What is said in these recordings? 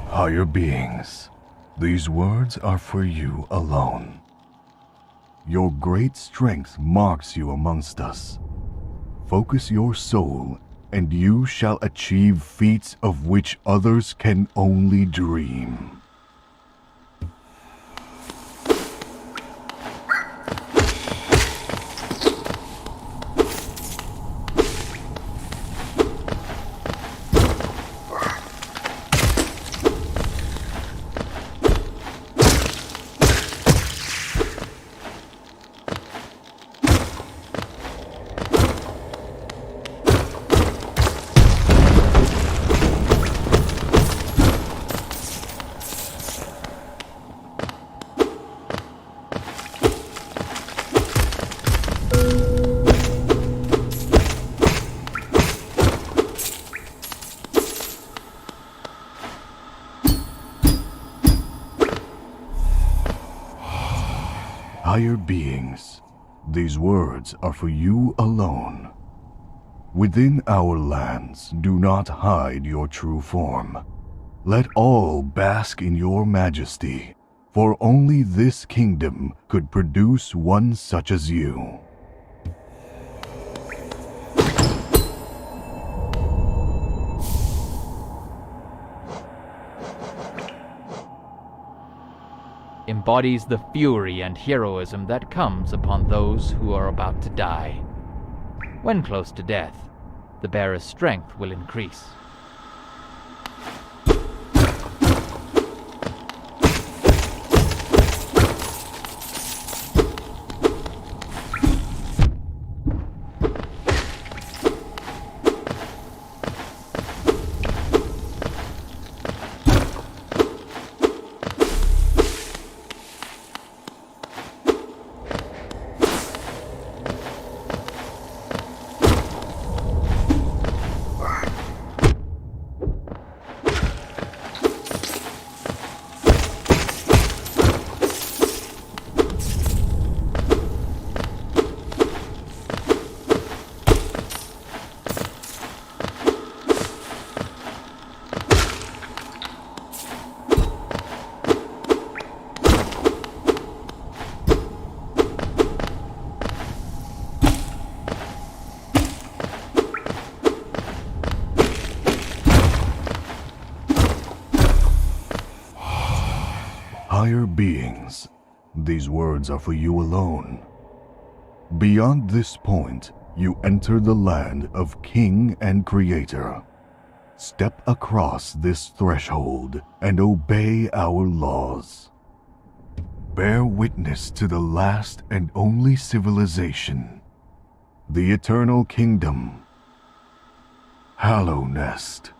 Higher beings, these words are for you alone. Your great strength marks you amongst us. Focus your soul, and you shall achieve feats of which others can only dream. Higher beings, these words are for you alone. Within our lands, do not hide your true form. Let all bask in your majesty, for only this kingdom could produce one such as you. Embodies the fury and heroism that comes upon those who are about to die. When close to death, the bearer's strength will increase. Higher beings, these words are for you alone. Beyond this point, you enter the land of King and Creator. Step across this threshold and obey our laws. Bear witness to the last and only civilization, the eternal kingdom, Hallownest.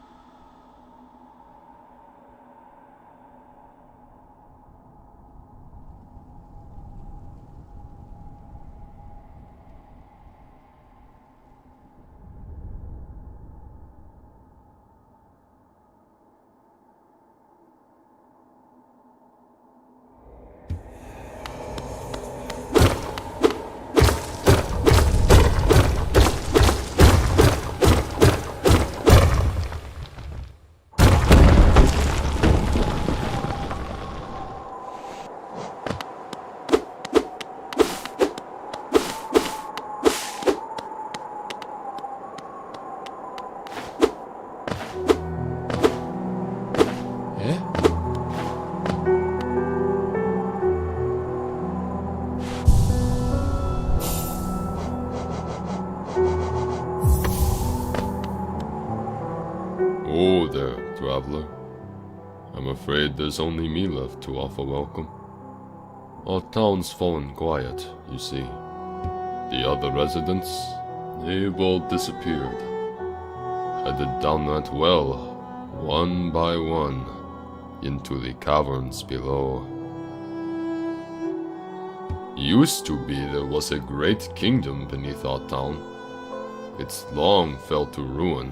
I'm afraid there's only me left to offer welcome. Our town's fallen quiet, you see. The other residents, they've all disappeared. Headed down that well, one by one, into the caverns below. Used to be there was a great kingdom beneath our town. It's long fell to ruin,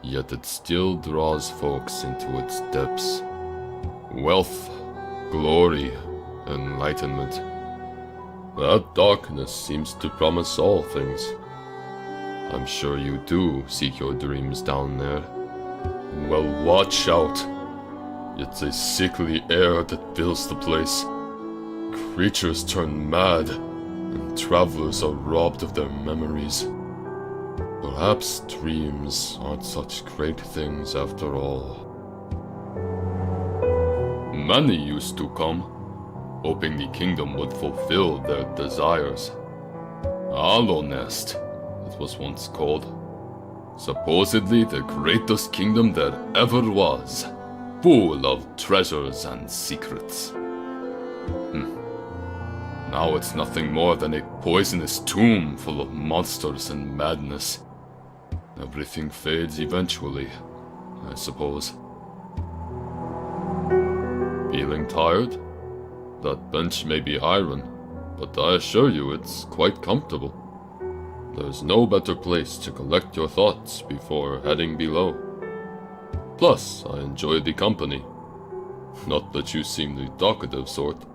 yet it still draws folks into its depths. Wealth, glory, enlightenment. That darkness seems to promise all things. I'm sure you do seek your dreams down there. Well, watch out. It's a sickly air that fills the place. Creatures turn mad, and travelers are robbed of their memories. Perhaps dreams aren't such great things after all. Many used to come, hoping the kingdom would fulfill their desires. Hallownest, it was once called. Supposedly the greatest kingdom there ever was, full of treasures and secrets. Now it's nothing more than a poisonous tomb full of monsters and madness. Everything fades eventually, I suppose. Feeling tired? That bench may be iron, but I assure you it's quite comfortable. There's no better place to collect your thoughts before heading below. Plus, I enjoy the company. Not that you seem the talkative sort.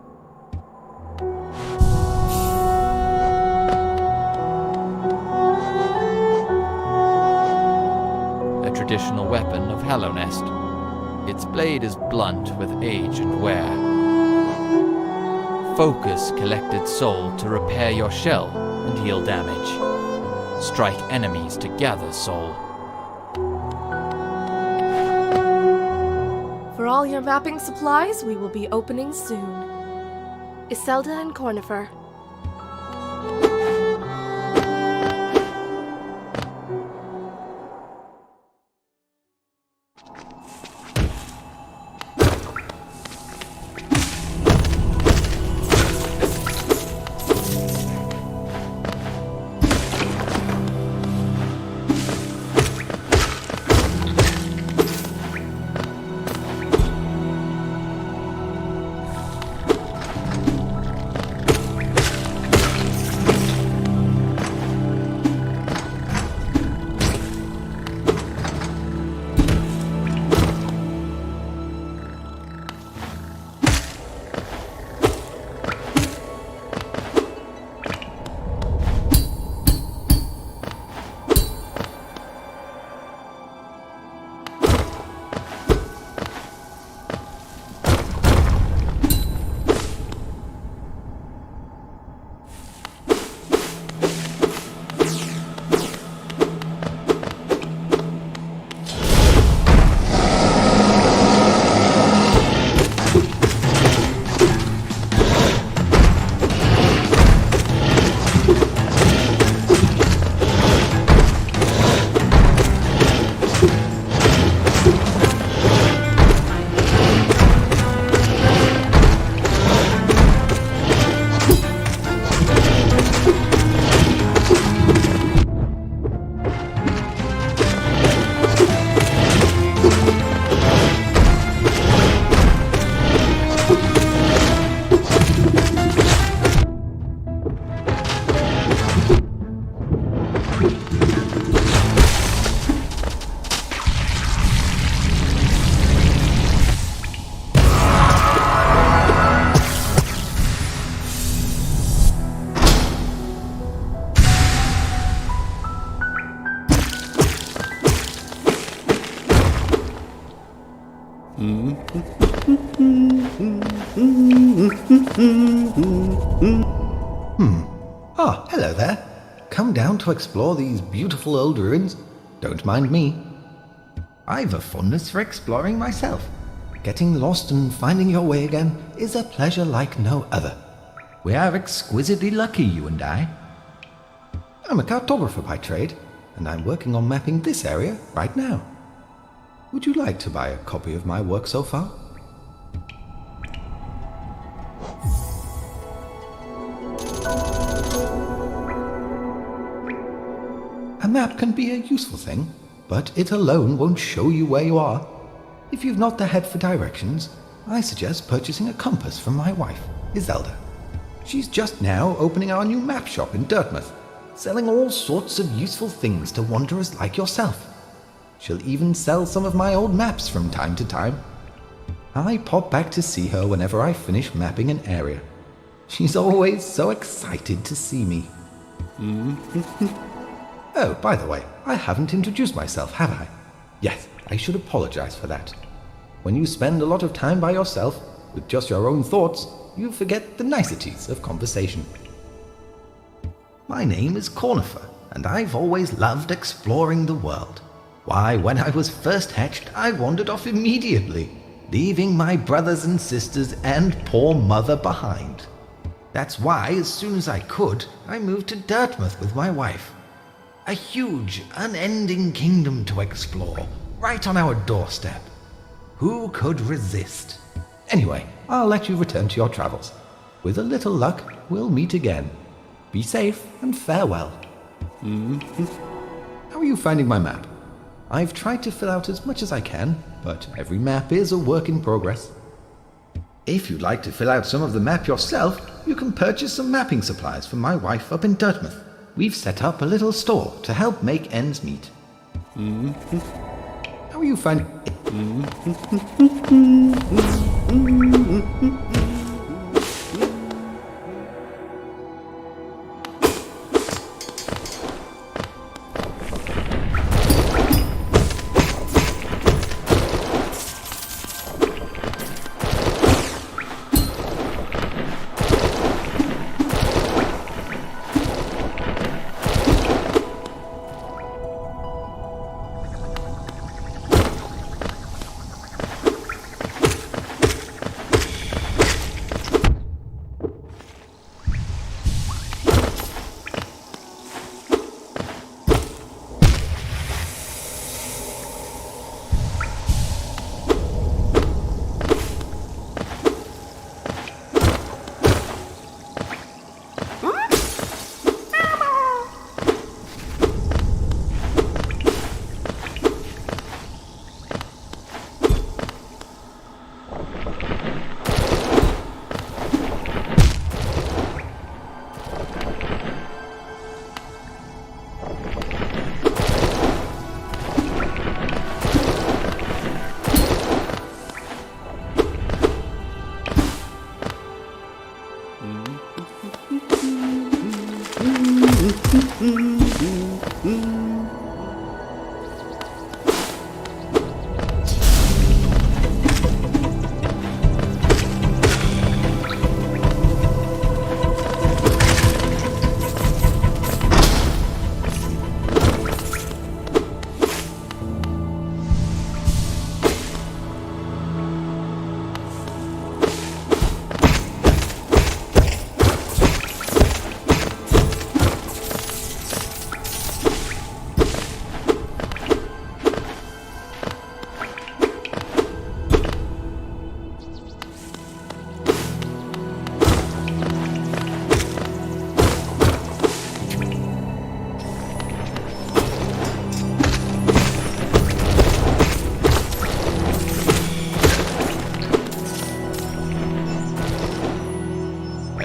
A traditional weapon of Hallownest. Its blade is blunt with age and wear. Focus collected soul to repair your shell and heal damage. Strike enemies to gather soul. For all your mapping supplies, we will be opening soon. Iselda and Cornifer. Ah, hello there. Come down to explore these beautiful old ruins. Don't mind me. I've a fondness for exploring myself. Getting lost and finding your way again is a pleasure like no other. We are exquisitely lucky, you and I. I'm a cartographer by trade, and I'm working on mapping this area right now. Would you like to buy a copy of my work so far? can be a useful thing, but it alone won't show you where you are. If you've not the head for directions, I suggest purchasing a compass from my wife, Iselda. She's just now opening our new map shop in Dartmouth, selling all sorts of useful things to wanderers like yourself. She'll even sell some of my old maps from time to time. I pop back to see her whenever I finish mapping an area. She's always so excited to see me. Oh, by the way, I haven't introduced myself, have I? Yes, I should apologize for that. When you spend a lot of time by yourself, with just your own thoughts, you forget the niceties of conversation. My name is Cornifer, and I've always loved exploring the world. Why, when I was first hatched, I wandered off immediately, leaving my brothers and sisters and poor mother behind. That's why, as soon as I could, I moved to Dartmouth with my wife. A huge, unending kingdom to explore, right on our doorstep. Who could resist? Anyway, I'll let you return to your travels. With a little luck, we'll meet again. Be safe and farewell. How are you finding my map? I've tried to fill out as much as I can, but every map is a work in progress. If you'd like to fill out some of the map yourself, you can purchase some mapping supplies from my wife up in Dartmouth. We've set up a little store to help make ends meet. How are you finding...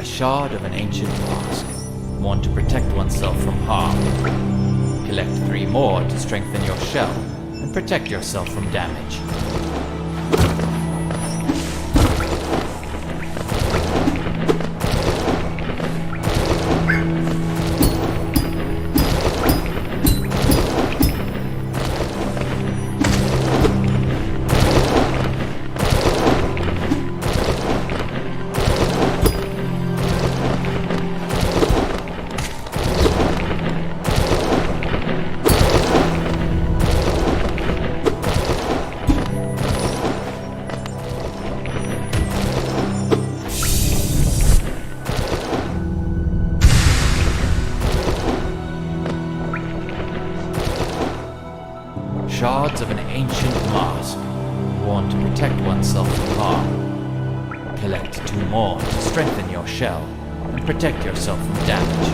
Shard of an ancient mask, one to protect oneself from harm. Collect 3 more to strengthen your shell and protect yourself from damage. Shards of an ancient mask, worn to protect oneself from harm. Collect 2 more to strengthen your shell and protect yourself from damage.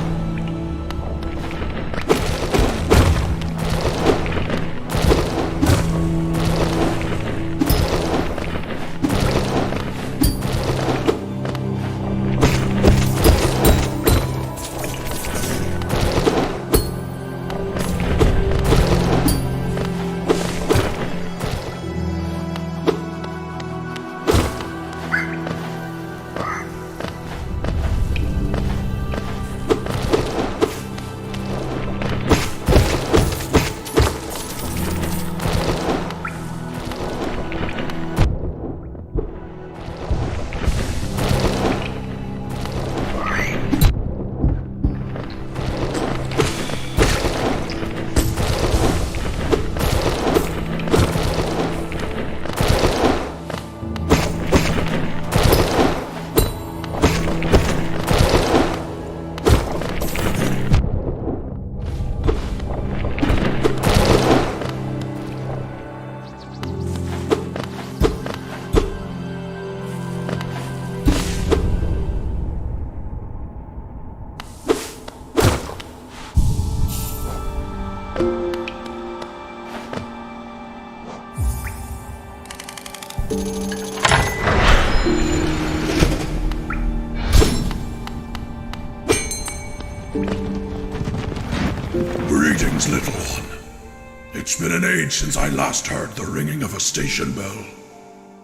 been an age since I last heard the ringing of a station bell.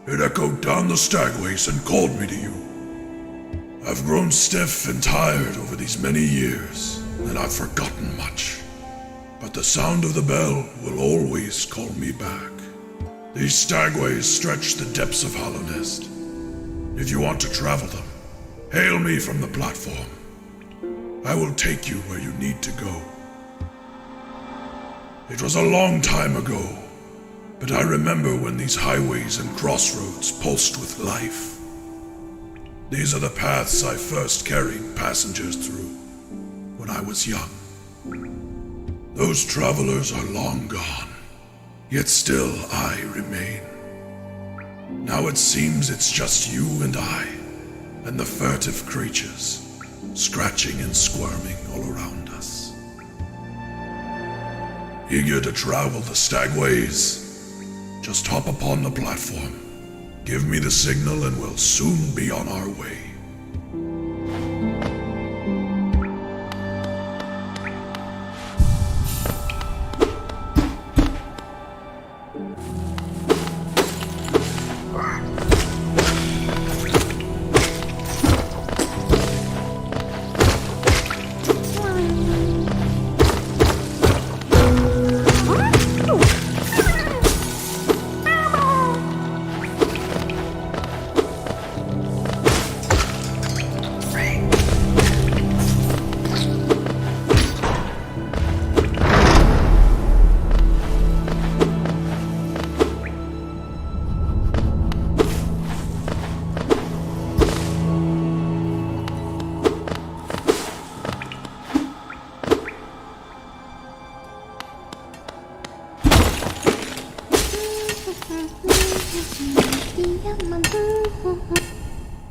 It echoed down the stagways and called me to you. I've grown stiff and tired over these many years, and I've forgotten much. But the sound of the bell will always call me back. These stagways stretch the depths of Hallownest. If you want to travel them, hail me from the platform. I will take you where you need to go. It was a long time ago, but I remember when these highways and crossroads pulsed with life. These are the paths I first carried passengers through when I was young. Those travelers are long gone, yet still I remain. Now it seems it's just you and I, and the furtive creatures, scratching and squirming all around us. Eager to travel the stagways? Just hop upon the platform, give me the signal, and we'll soon be on our way.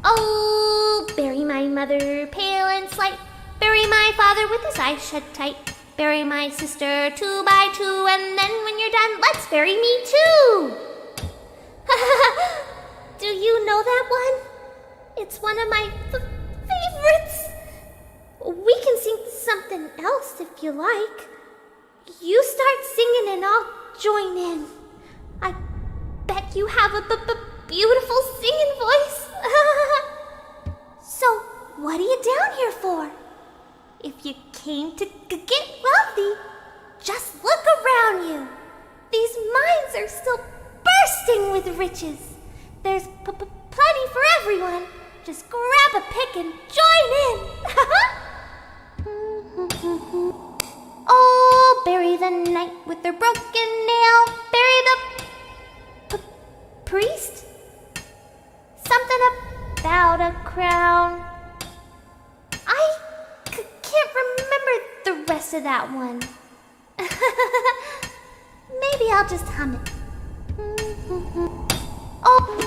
Oh, bury my mother, pale and slight. Bury my father with his eyes shut tight. Bury my sister 2 by 2, and then when you're done, let's bury me too. Do you know that one? It's one of my favorites. We can sing something else if you like. You start singing and I'll join in. I bet you have a beautiful singing voice. So, what are you down here for? If you came to get wealthy, just look around you. These mines are still bursting with riches. There's plenty for everyone. Just grab a pick and join in. Oh, bury the knight with their broken nail. Bury the priest? Something about a crown. I can't remember the rest of that one. Maybe I'll just hum it. Oh.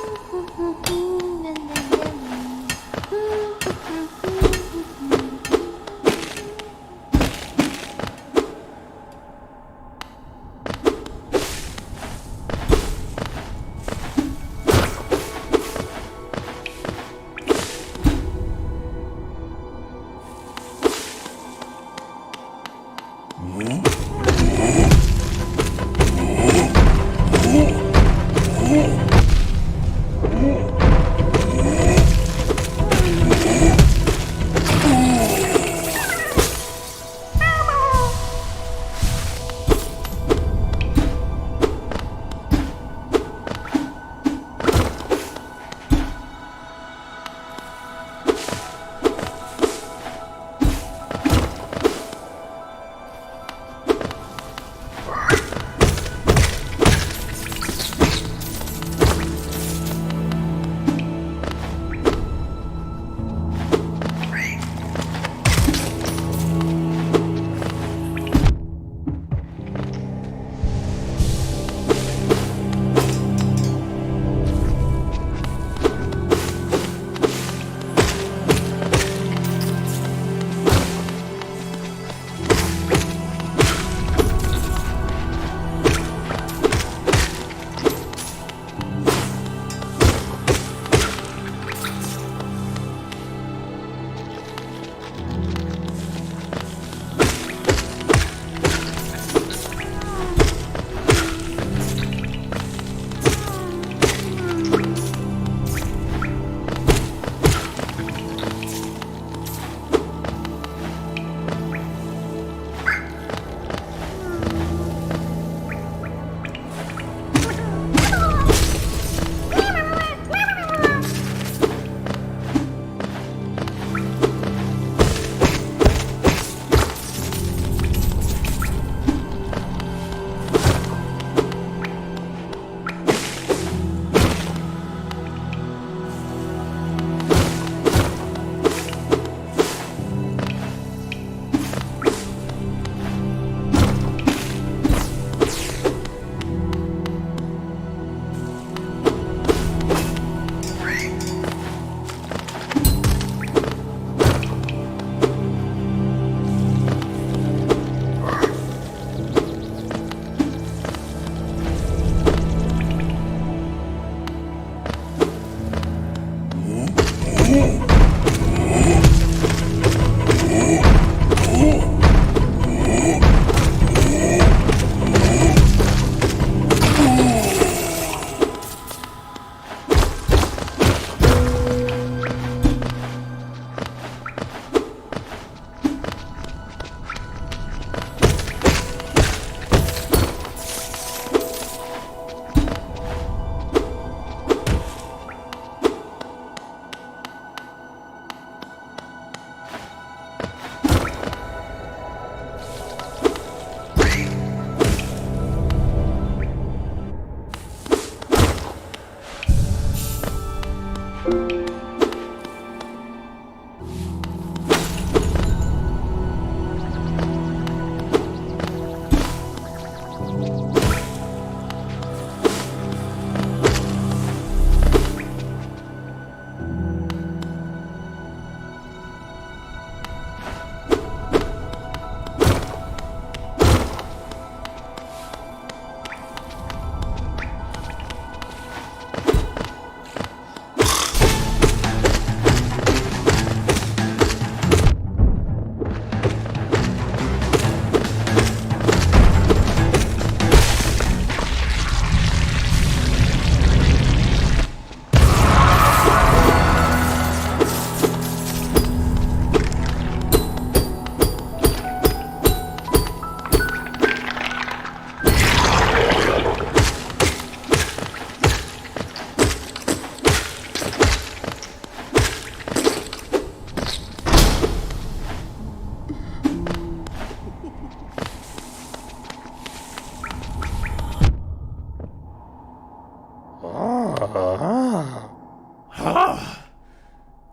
Oh,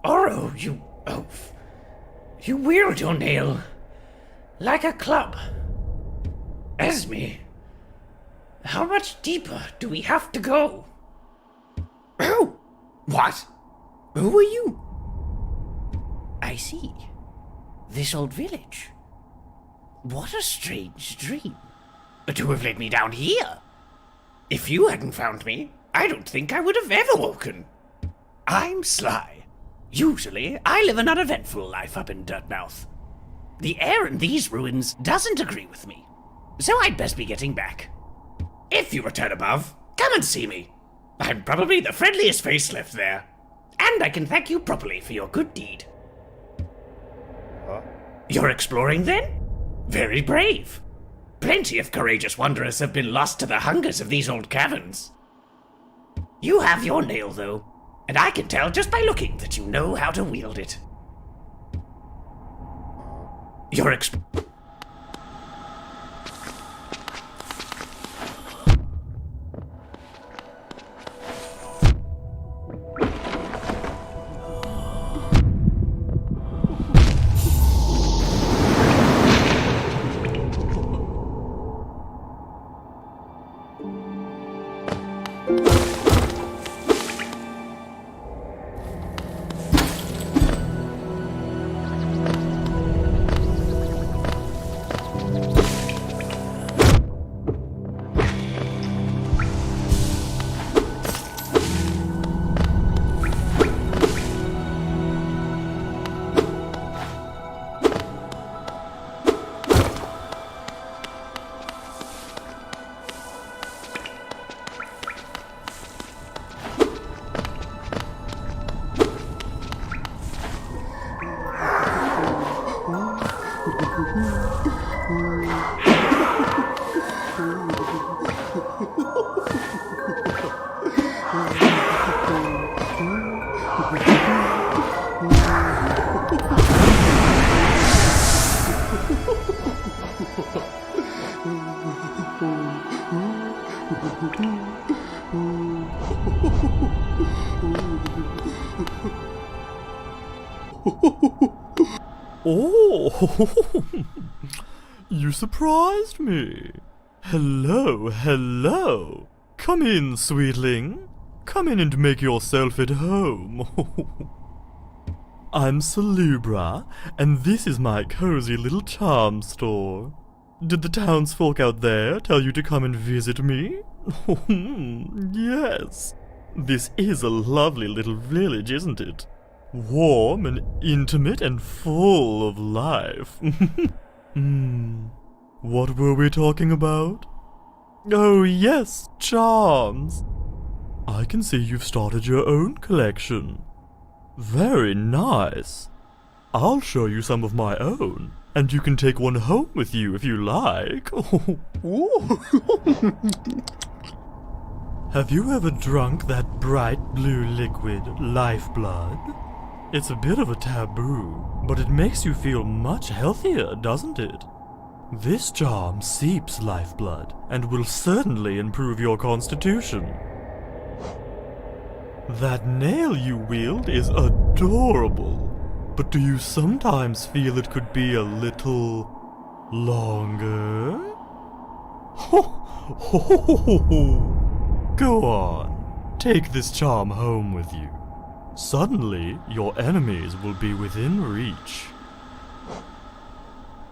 Oro, you oaf. You wield your nail like a club. Esme, how much deeper do we have to go? Oh, what? Who are you? I see. This old village. What a strange dream. To have led me down here. If you hadn't found me, I don't think I would have ever woken. I'm Sly. Usually, I live an uneventful life up in Dirtmouth. The air in these ruins doesn't agree with me, so I'd best be getting back. If you return above, come and see me. I'm probably the friendliest face left there, and I can thank you properly for your good deed. You're exploring, then? Very brave. Plenty of courageous wanderers have been lost to the hungers of these old caverns. You have your nail, though, and I can tell just by looking that you know how to wield it. You're Oh, you surprised me. Hello, hello. Come in, sweetling. Come in and make yourself at home. I'm Salubra, and this is my cozy little charm store. Did the townsfolk out there tell you to come and visit me? Yes. This is a lovely little village, isn't it? Warm and intimate and full of life. What were we talking about? Oh yes, charms. I can see you've started your own collection. Very nice. I'll show you some of my own, and you can take one home with you if you like. Have you ever drunk that bright blue liquid, lifeblood? It's a bit of a taboo, but it makes you feel much healthier, doesn't it? This charm seeps lifeblood, and will certainly improve your constitution. That nail you wield is adorable, but do you sometimes feel it could be a little longer? Go on, take this charm home with you. Suddenly, your enemies will be within reach.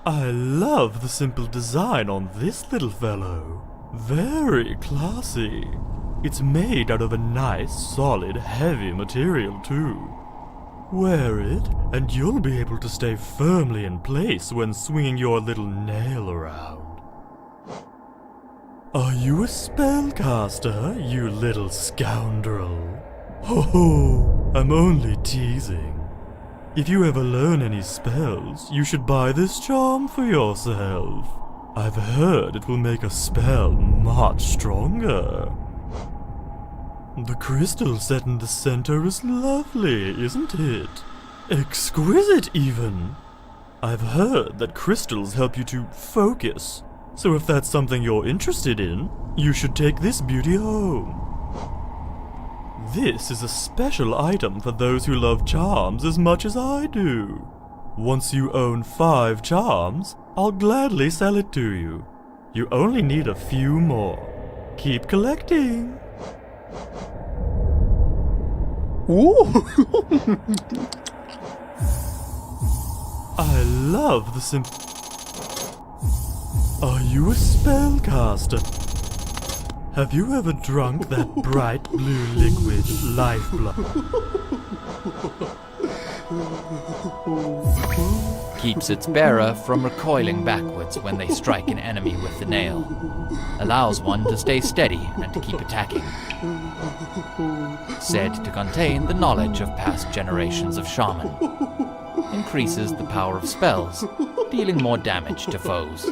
I love the simple design on this little fellow. Very classy. It's made out of a nice, solid, heavy material too. Wear it, and you'll be able to stay firmly in place when swinging your little nail around. Are you a spellcaster, you little scoundrel? Ho, I'm only teasing. If you ever learn any spells, you should buy this charm for yourself. I've heard it will make a spell much stronger. The crystal set in the center is lovely, isn't it? Exquisite, even. I've heard that crystals help you to focus, so if that's something you're interested in, you should take this beauty home. This is a special item for those who love charms as much as I do. Once you own 5 charms, I'll gladly sell it to you. You only need a few more. Keep collecting. Ooh. I love the Are you a spellcaster? Have you ever drunk that bright blue liquid, lifeblood? Keeps its bearer from recoiling backwards when they strike an enemy with the nail. Allows one to stay steady and to keep attacking. Said to contain the knowledge of past generations of shaman. Increases the power of spells, dealing more damage to foes.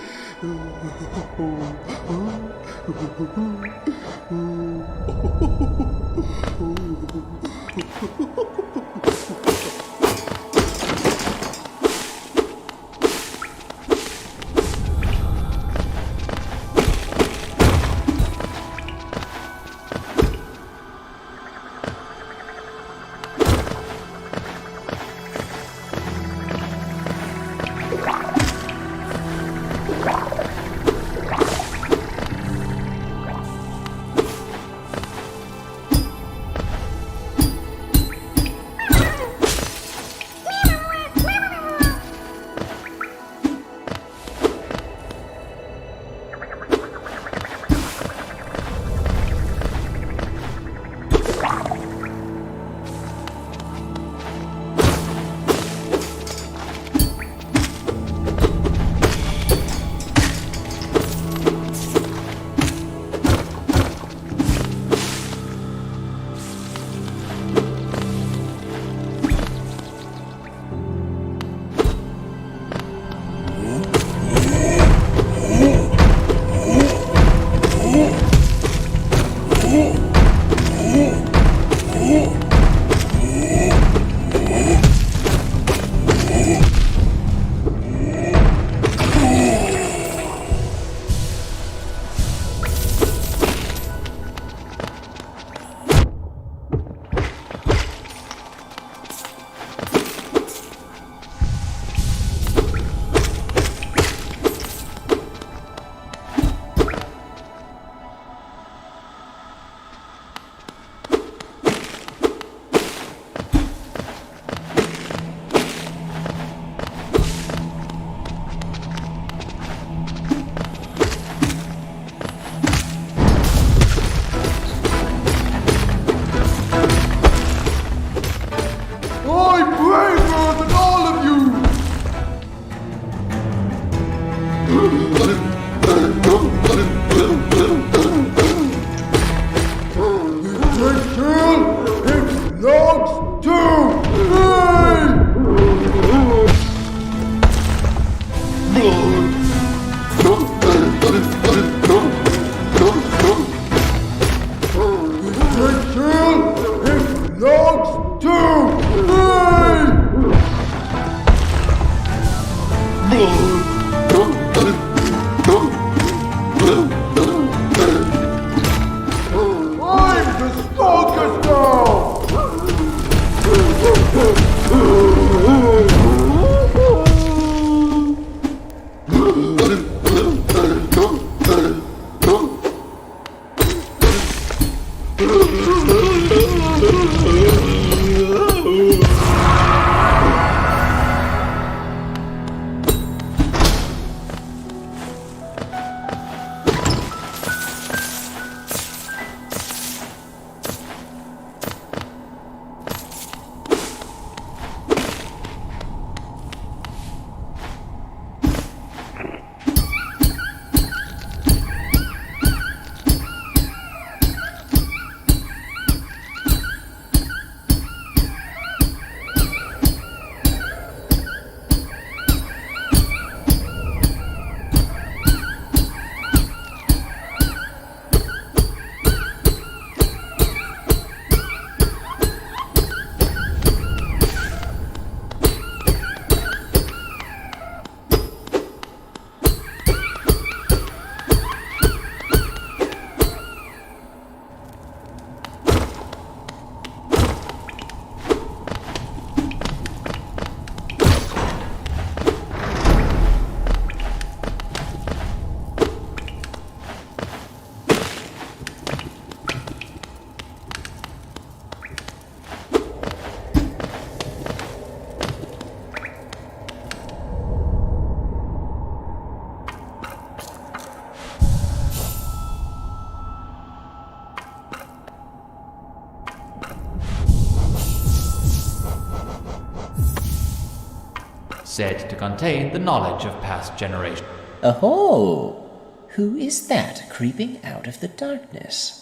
said to contain the knowledge of past generations. Oh, who is that creeping out of the darkness?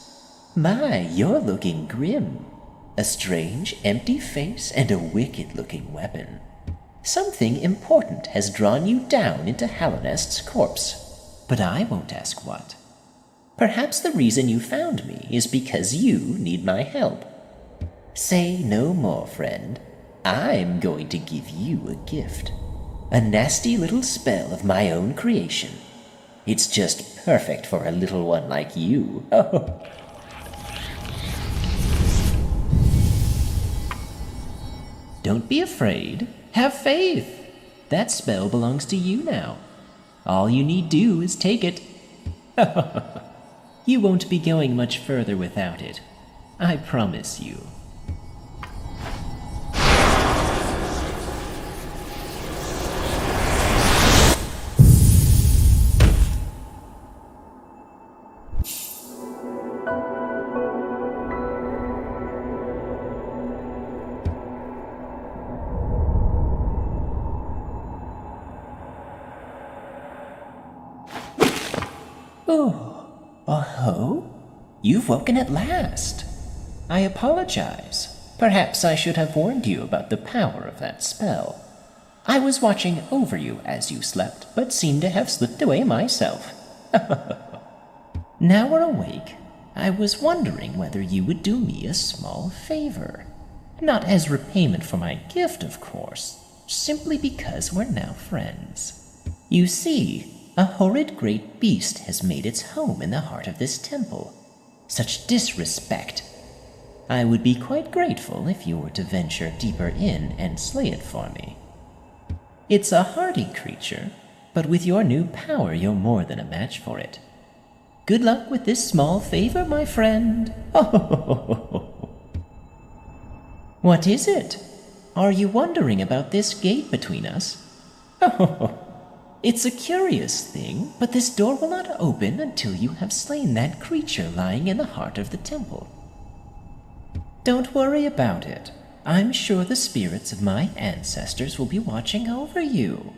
My, you're looking grim. A strange, empty face and a wicked-looking weapon. Something important has drawn you down into Hallownest's corpse, but I won't ask what. Perhaps the reason you found me is because you need my help. Say no more, friend. I'm going to give you a gift. A nasty little spell of my own creation. It's just perfect for a little one like you. Don't be afraid. Have faith. That spell belongs to you now. All you need do is take it. You won't be going much further without it. I promise you. Oh, you've woken at last. I apologize. Perhaps I should have warned you about the power of that spell. I was watching over you as you slept, but seemed to have slipped away myself. Now we're awake. I was wondering whether you would do me a small favor. Not as repayment for my gift, of course, simply because we're now friends. You see, a horrid great beast has made its home in the heart of this temple. Such disrespect. I would be quite grateful if you were to venture deeper in and slay it for me. It's a hardy creature, but with your new power you're more than a match for it. Good luck with this small favor, my friend. What is it? Are you wondering about this gate between us? It's a curious thing, but this door will not open until you have slain that creature lying in the heart of the temple. Don't worry about it. I'm sure the spirits of my ancestors will be watching over you.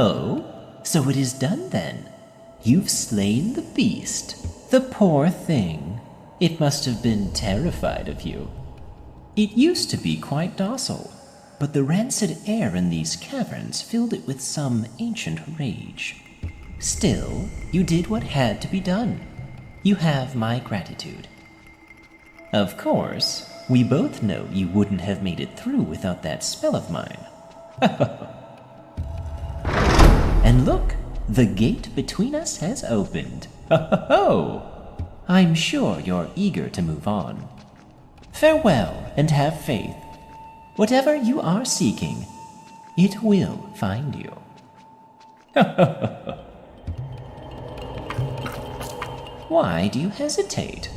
Oh, so it is done then. You've slain the beast. The poor thing. It must have been terrified of you. It used to be quite docile, but the rancid air in these caverns filled it with some ancient rage. Still, you did what had to be done. You have my gratitude. Of course, we both know you wouldn't have made it through without that spell of mine. And look, the gate between us has opened. I'm sure you're eager to move on. Farewell and have faith. Whatever you are seeking, it will find you. Why do you hesitate?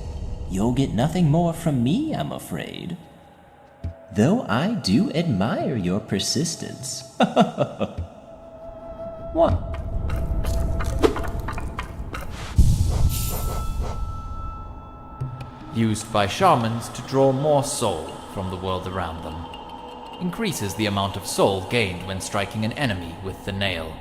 You'll get nothing more from me, I'm afraid. Though I do admire your persistence. What? Used by shamans to draw more soul from the world around them. Increases the amount of soul gained when striking an enemy with the nail.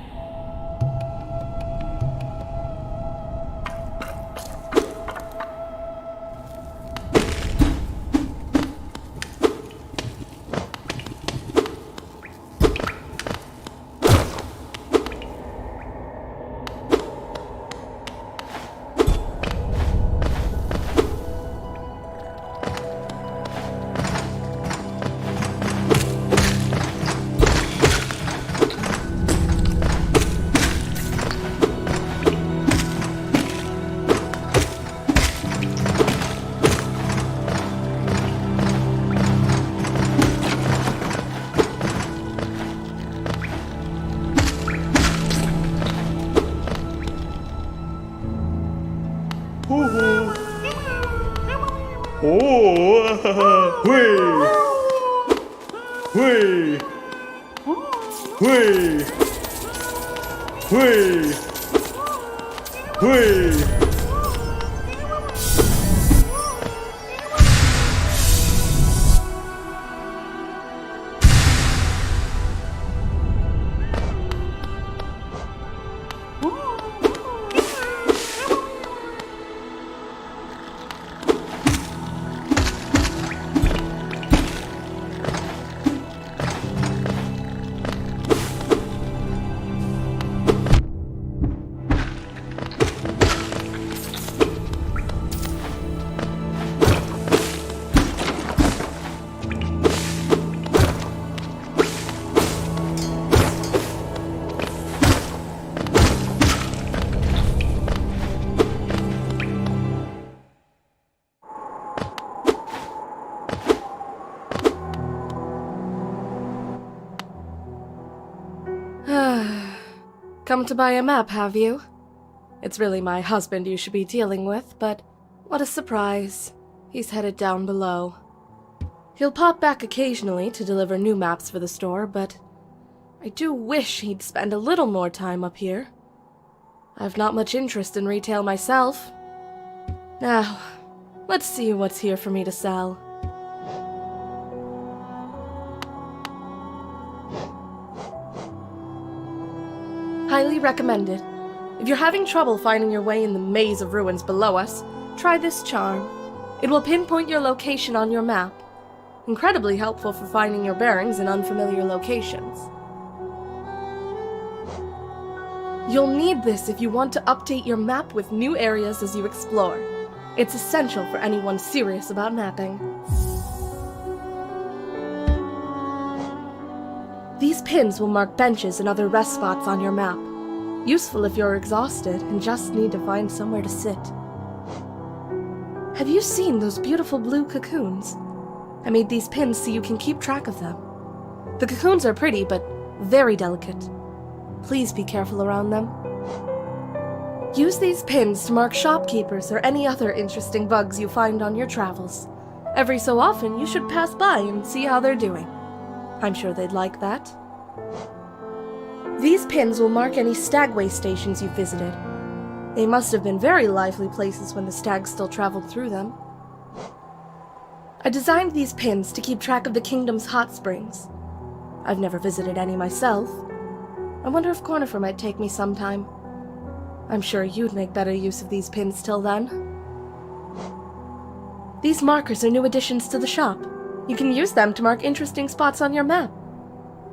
Come to buy a map, have you? It's really my husband you should be dealing with, but what a surprise. He's headed down below. He'll pop back occasionally to deliver new maps for the store, but I do wish he'd spend a little more time up here. I've not much interest in retail myself. Now, let's see what's here for me to sell. Highly recommended. If you're having trouble finding your way in the maze of ruins below us, try this charm. It will pinpoint your location on your map. Incredibly helpful for finding your bearings in unfamiliar locations. You'll need this if you want to update your map with new areas as you explore. It's essential for anyone serious about mapping. These pins will mark benches and other rest spots on your map. Useful if you're exhausted and just need to find somewhere to sit. Have you seen those beautiful blue cocoons? I made these pins so you can keep track of them. The cocoons are pretty, but very delicate. Please be careful around them. Use these pins to mark shopkeepers or any other interesting bugs you find on your travels. Every so often, you should pass by and see how they're doing. I'm sure they'd like that. These pins will mark any stagway stations you've visited. They must have been very lively places when the stags still traveled through them. I designed these pins to keep track of the kingdom's hot springs. I've never visited any myself. I wonder if Cornifer might take me sometime. I'm sure you'd make better use of these pins till then. These markers are new additions to the shop. You can use them to mark interesting spots on your map.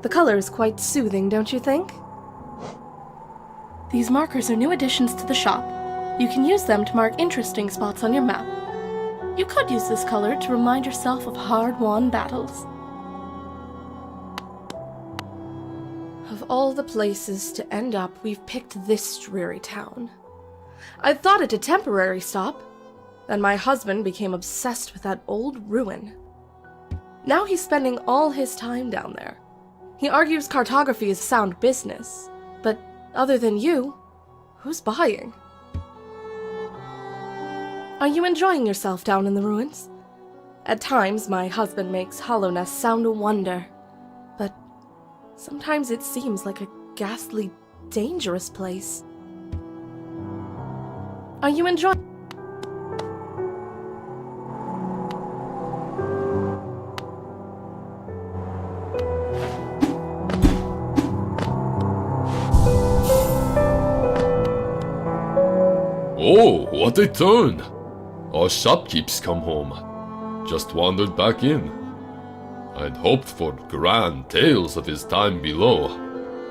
The color is quite soothing, don't you think? These markers are new additions to the shop. You can use them to mark interesting spots on your map. You could use this color to remind yourself of hard-won battles. Of all the places to end up, we've picked this dreary town. I thought it a temporary stop. Then my husband became obsessed with that old ruin. Now he's spending all his time down there. He argues cartography is sound business, but other than you, who's buying? Are you enjoying yourself down in the ruins? At times, my husband makes Hallownest sound a wonder, but sometimes it seems like a ghastly, dangerous place. Are you enjoying? Oh, what a turn! Our shopkeep's come home. Just wandered back in. I'd hoped for grand tales of his time below,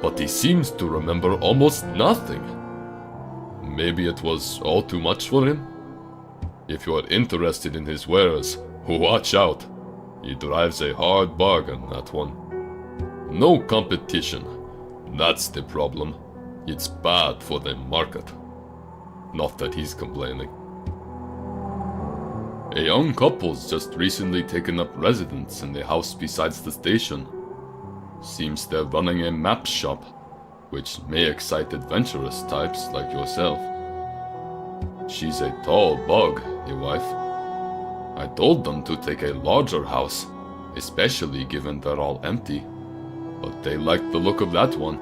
but he seems to remember almost nothing. Maybe it was all too much for him? If you are interested in his wares, watch out. He drives a hard bargain, that one. No competition. That's the problem. It's bad for the market. Not that he's complaining. A young couple's just recently taken up residence in the house besides the station. Seems they're running a map shop, which may excite adventurous types like yourself. She's a tall bug, your wife. I told them to take a larger house, especially given they're all empty. But they liked the look of that one.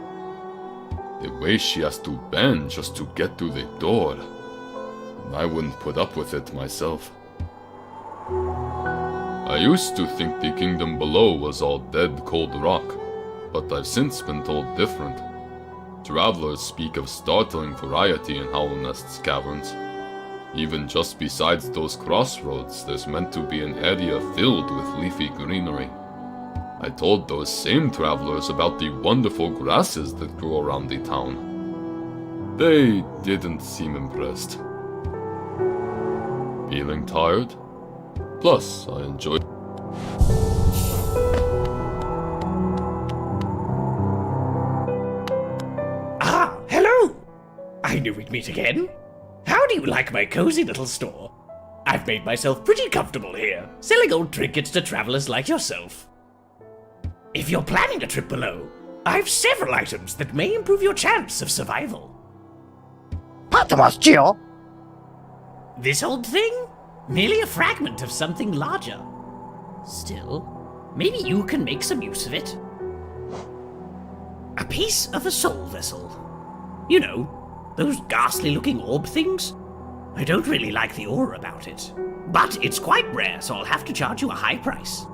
The way she has to bend just to get to the door. And I wouldn't put up with it myself. I used to think the kingdom below was all dead cold rock, but I've since been told different. Travelers speak of startling variety in Hallownest's caverns. Even just besides those crossroads, there's meant to be an area filled with leafy greenery. I told those same travelers about the wonderful grasses that grew around the town. They didn't seem impressed. Feeling tired? Plus, I enjoyed. Ah, hello! I knew we'd meet again. How do you like my cozy little store? I've made myself pretty comfortable here, selling old trinkets to travelers like yourself. If you're planning a trip below, I've several items that may improve your chance of survival. This old thing? Merely a fragment of something larger. Still, maybe you can make some use of it. A piece of a soul vessel. You know, those ghastly-looking orb things? I don't really like the aura about it. But it's quite rare, so I'll have to charge you a high price.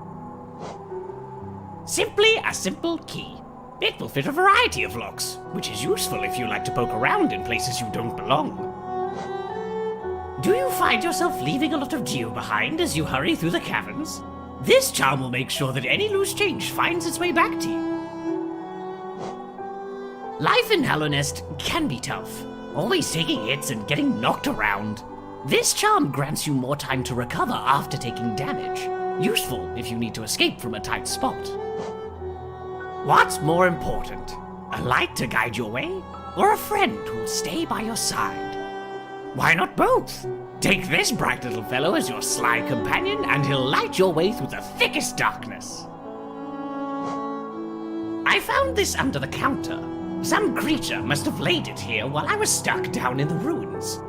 Simply a simple key. It will fit a variety of locks, which is useful if you like to poke around in places you don't belong. Do you find yourself leaving a lot of geo behind as you hurry through the caverns? This charm will make sure that any loose change finds its way back to you. Life in Hallownest can be tough, always taking hits and getting knocked around. This charm grants you more time to recover after taking damage, useful if you need to escape from a tight spot. What's more important, a light to guide your way, or a friend who'll stay by your side? Why not both? Take this bright little fellow as your sly companion, and he'll light your way through the thickest darkness. I found this under the counter. Some creature must have laid it here while I was stuck down in the ruins.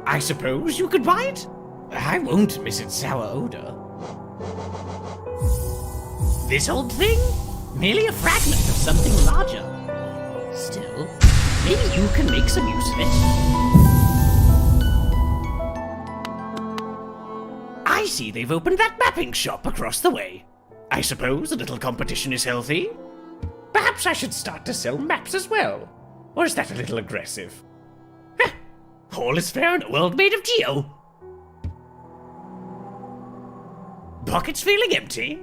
I suppose you could buy it? I won't miss its sour odor. This old thing? Merely a fragment of something larger. Still, maybe you can make some use of it. I see they've opened that mapping shop across the way. I suppose a little competition is healthy? Perhaps I should start to sell maps as well. Or is that a little aggressive? Heh, all is fair in a world made of geo. Pockets feeling empty?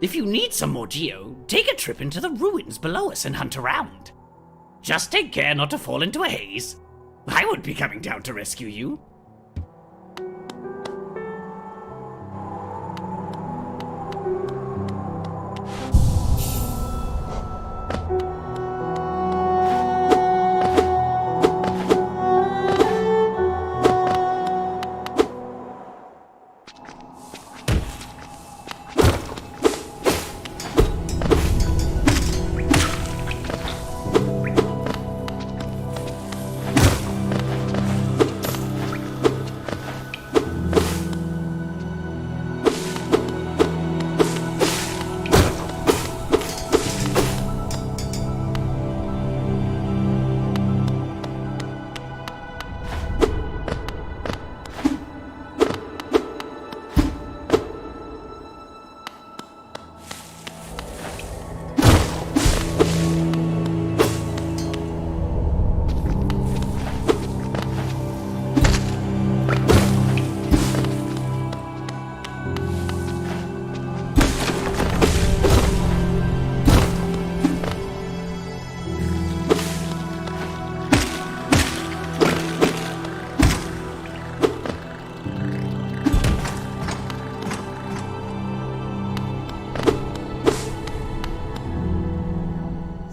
If you need some more geo, take a trip into the ruins below us and hunt around. Just take care not to fall into a haze. I won't be coming down to rescue you.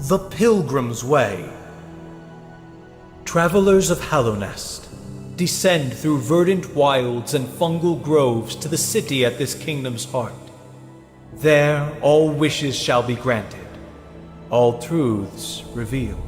The Pilgrim's Way. Travelers of Hallownest, descend through verdant wilds and fungal groves to the city at this kingdom's heart. There all wishes shall be granted, all truths revealed.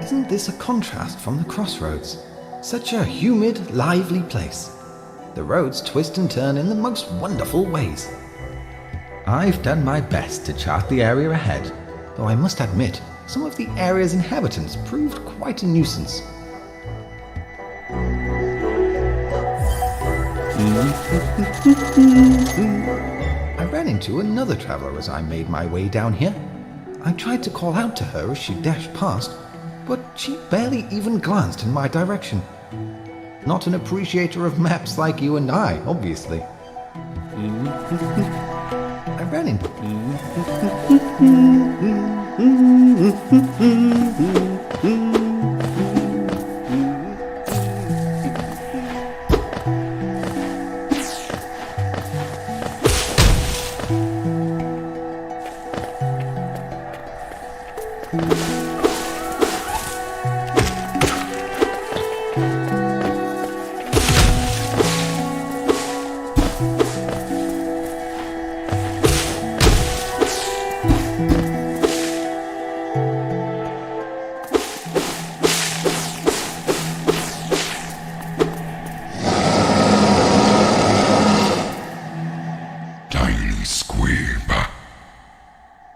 Isn't this a contrast from the crossroads? Such a humid, lively place. The roads twist and turn in the most wonderful ways. I've done my best to chart the area ahead, though I must admit, some of the area's inhabitants proved quite a nuisance. I ran into another traveler as I made my way down here. I tried to call out to her as she dashed past, but she barely even glanced in my direction. Not an appreciator of maps like you and I, obviously. I ran into...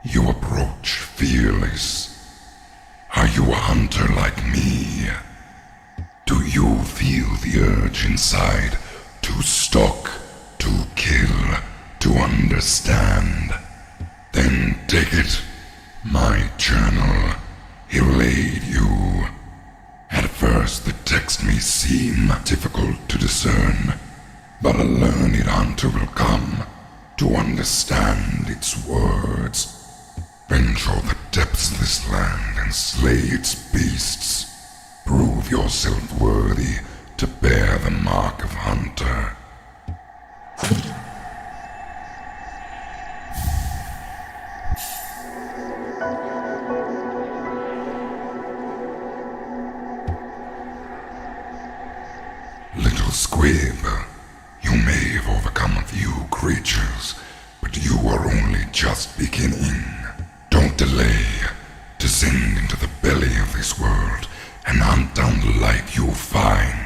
You approach fearless. Are you a hunter like me? Do you feel the urge inside to stalk, to kill, to understand? Then take it. My journal. He'll aid you. At first the text may seem difficult to discern, but a learned hunter will come to understand its words. Venture the depths of this land and slay its beasts. Prove yourself worthy to bear the mark of hunter. Little squib, you may have overcome a few creatures, but you are only just beginning. Don't delay. Descend into the belly of this world and hunt down the light you'll find.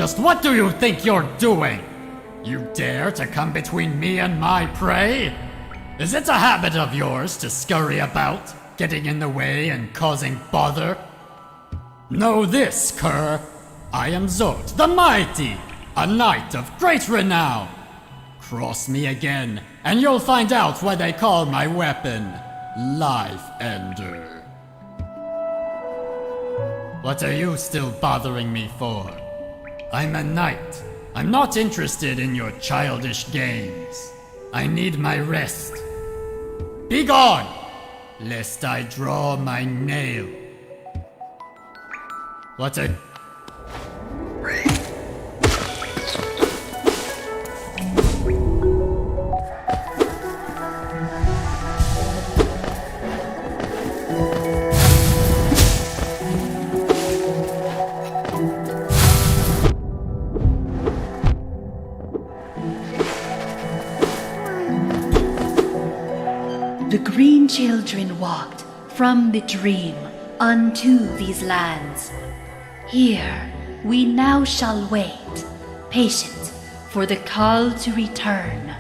Just what do you think you're doing? You dare to come between me and my prey? Is it a habit of yours to scurry about, getting in the way and causing bother? Know this, cur. I am Zort the Mighty, a knight of great renown. Cross me again, and you'll find out why they call my weapon Life Ender. What are you still bothering me for? I'm a knight. I'm not interested in your childish games. I need my rest. Be gone, lest I draw my nail. What a... The green children walked from the dream unto these lands. Here we now shall wait, patient for the call to return.